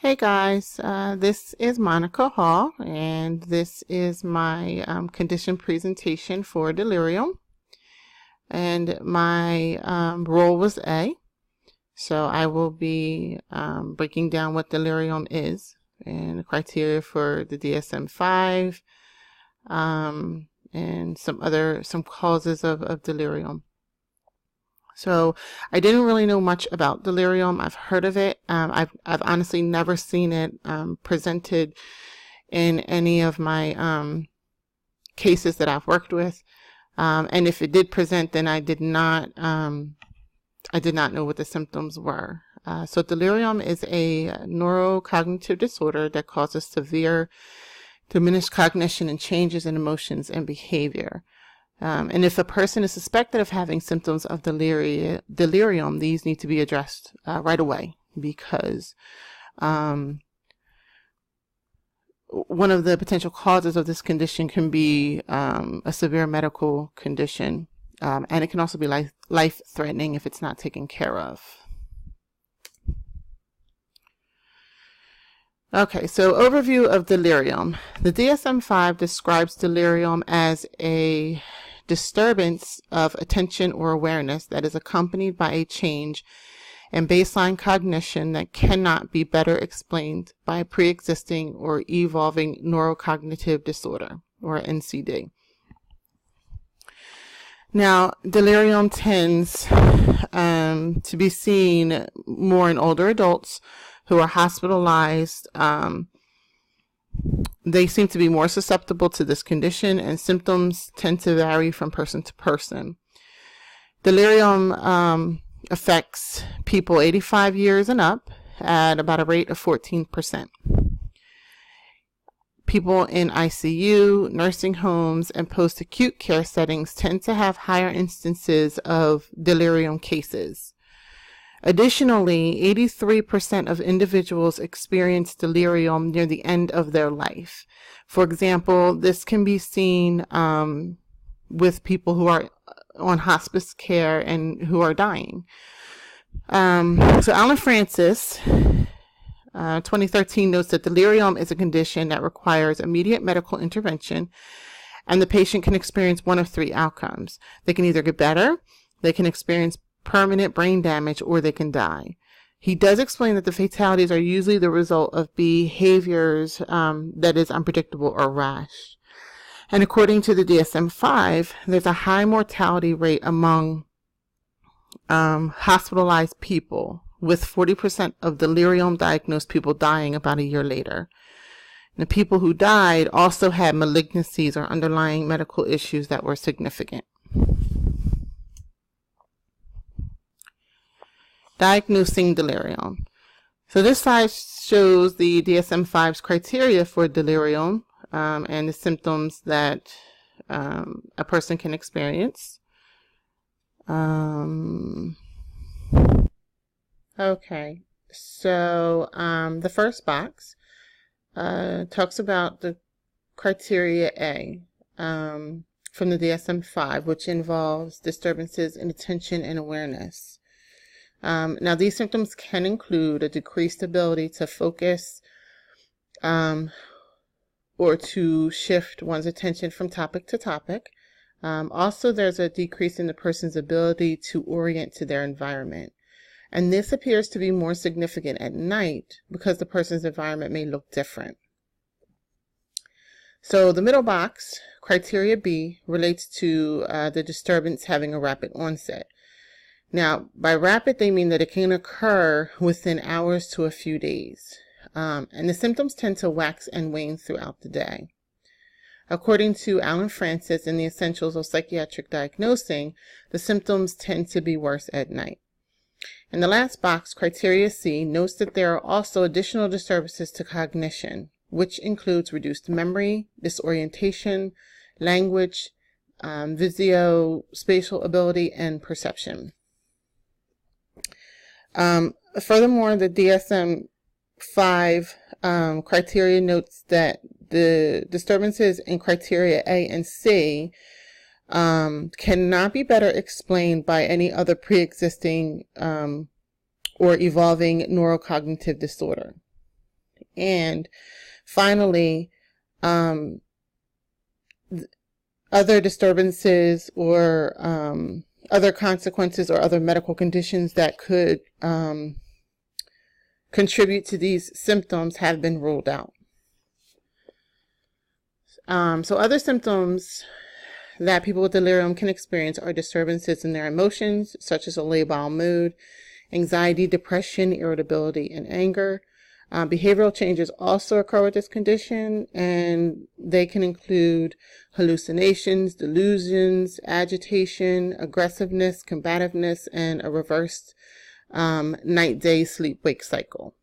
Hey guys, this is Monica Hall, and this is my condition presentation for Delirium. And my role was A, so I will be breaking down what Delirium is and the criteria for the DSM-5 and some causes of delirium. So I didn't really know much about delirium. I've heard of it. I've honestly never seen it presented in any of my cases that I've worked with. And if it did present, then I did not know what the symptoms were. So delirium is a neurocognitive disorder that causes severe diminished cognition and changes in emotions and behavior. And if a person is suspected of having symptoms of delirium, these need to be addressed right away, because one of the potential causes of this condition can be a severe medical condition, and it can also be life-threatening if it's not taken care of. Okay, so overview of delirium. The DSM-5 describes delirium as a disturbance of attention or awareness that is accompanied by a change in baseline cognition that cannot be better explained by a pre-existing or evolving neurocognitive disorder, or NCD. Now, delirium tends to be seen more in older adults who are hospitalized. They seem to be more susceptible to this condition, and symptoms tend to vary from person to person. Delirium affects people 85 years and up at about a rate of 14%. People in ICU, nursing homes, and post-acute care settings tend to have higher instances of delirium cases. Additionally, 83% of individuals experience delirium near the end of their life. For example, this can be seen with people who are on hospice care and who are dying. So Alan Francis, 2013, notes that delirium is a condition that requires immediate medical intervention, and the patient can experience one of three outcomes. They can either get better, they can experience permanent brain damage, or they can die. He does explain that the fatalities are usually the result of behaviors that is unpredictable or rash. And according to the DSM-5, there's a high mortality rate among hospitalized people, with 40% of delirium diagnosed people dying about a year later. And the people who died also had malignancies or underlying medical issues that were significant. Diagnosing delirium. So this slide shows the DSM-5's criteria for delirium and the symptoms that a person can experience. Okay, so the first box talks about the criteria A from the DSM-5, which involves disturbances in attention and awareness. Now, these symptoms can include a decreased ability to focus or to shift one's attention from topic to topic. Also, there's a decrease in the person's ability to orient to their environment. And this appears to be more significant at night because the person's environment may look different. So the middle box, criteria B, relates to the disturbance having a rapid onset. Now, by rapid, they mean that it can occur within hours to a few days. And the symptoms tend to wax and wane throughout the day. According to Alan Francis in the Essentials of Psychiatric Diagnosing, the symptoms tend to be worse at night. And the last box, criteria C, notes that there are also additional disturbances to cognition, which includes reduced memory, disorientation, language, visuospatial ability, and perception. Furthermore, the DSM-5 criteria notes that the disturbances in criteria A and C cannot be better explained by any other pre-existing or evolving neurocognitive disorder. And finally, other disturbances or other consequences or other medical conditions that could contribute to these symptoms have been ruled out. So other symptoms that people with delirium can experience are disturbances in their emotions, such as a labile mood, anxiety, depression, irritability, and anger. Behavioral changes also occur with this condition, and they can include hallucinations, delusions, agitation, aggressiveness, combativeness, and a reversed night-day sleep-wake cycle.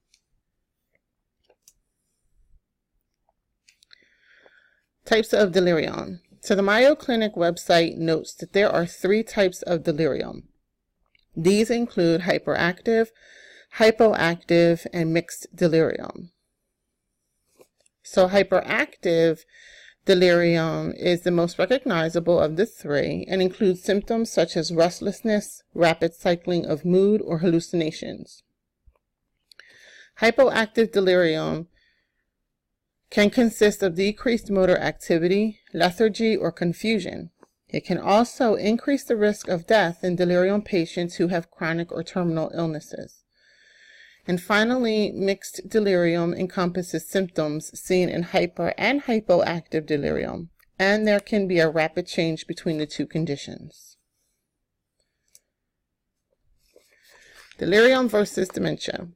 Types of delirium. So the Mayo Clinic website notes that there are 3 types of delirium. These include hyperactive, hypoactive, and mixed delirium. So hyperactive delirium is the most recognizable of the 3 and includes symptoms such as restlessness, rapid cycling of mood, or hallucinations. Hypoactive delirium can consist of decreased motor activity, lethargy, or confusion. It can also increase the risk of death in delirium patients who have chronic or terminal illnesses. And finally, mixed delirium encompasses symptoms seen in hyper and hypoactive delirium, and there can be a rapid change between the 2 conditions. Delirium versus dementia.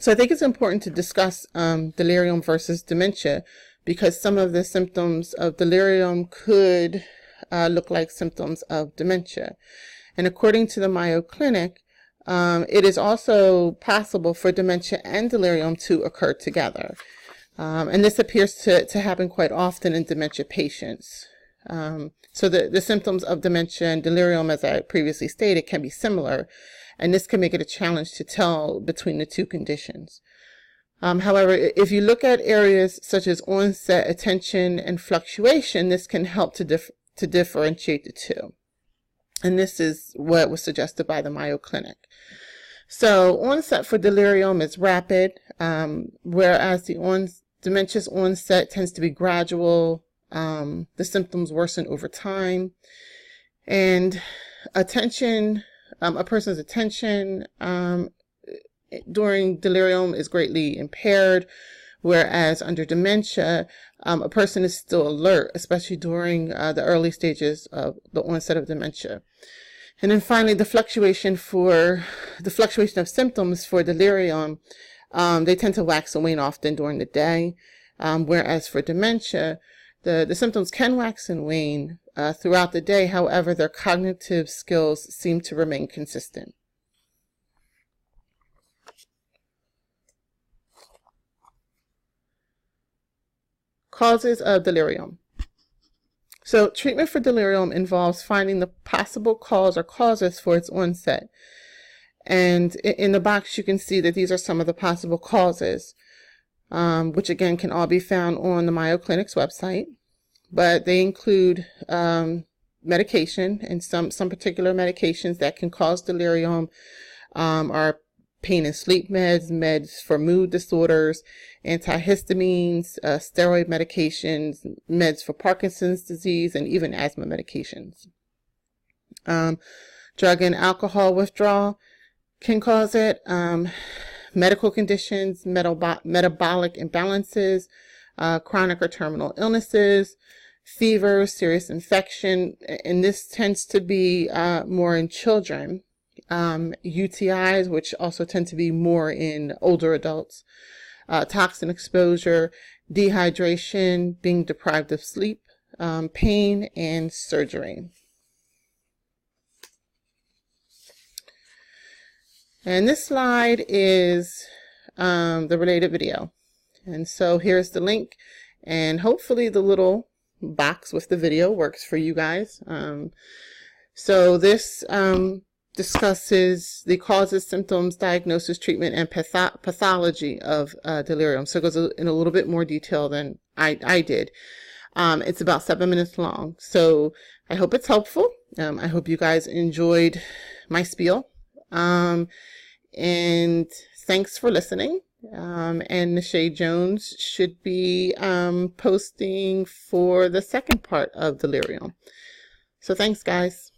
So I think it's important to discuss delirium versus dementia, because some of the symptoms of delirium could look like symptoms of dementia. And according to the Mayo Clinic, it is also possible for dementia and delirium to occur together. And this appears to happen quite often in dementia patients. So the symptoms of dementia and delirium, as I previously stated, can be similar, and this can make it a challenge to tell between the 2 conditions. However, if you look at areas such as onset, attention, and fluctuation, this can help to differentiate the 2. And this is what was suggested by the Mayo Clinic. So onset for delirium is rapid, whereas the dementia's onset tends to be gradual. The symptoms worsen over time. And attention, a person's attention during delirium is greatly impaired, whereas under dementia, a person is still alert, especially during the early stages of the onset of dementia. And then finally, the fluctuation of symptoms for delirium, they tend to wax and wane often during the day, whereas for dementia, the symptoms can wax and wane throughout the day. However, their cognitive skills seem to remain consistent. Causes of delirium. So treatment for delirium involves finding the possible cause or causes for its onset. And in the box, you can see that these are some of the possible causes, which again can all be found on the Mayo Clinic's website. But they include medication, and some particular medications that can cause delirium are pain and sleep meds, meds for mood disorders, antihistamines, steroid medications, meds for Parkinson's disease, and even asthma medications. Drug and alcohol withdrawal can cause it. Medical conditions, metabolic imbalances, chronic or terminal illnesses, fever, serious infection, and this tends to be more in children. UTIs, which also tend to be more in older adults, toxin exposure, dehydration, being deprived of sleep, pain, and surgery. And this slide is the related video. And so here's the link, and hopefully the little box with the video works for you guys. So this discusses the causes, symptoms, diagnosis, treatment, and pathology of delirium. So it goes in a little bit more detail than I did. It's about 7 minutes long. So I hope it's helpful. I hope you guys enjoyed my spiel. And thanks for listening. And Nashay Jones should be posting for the second part of Delirium. So thanks, guys.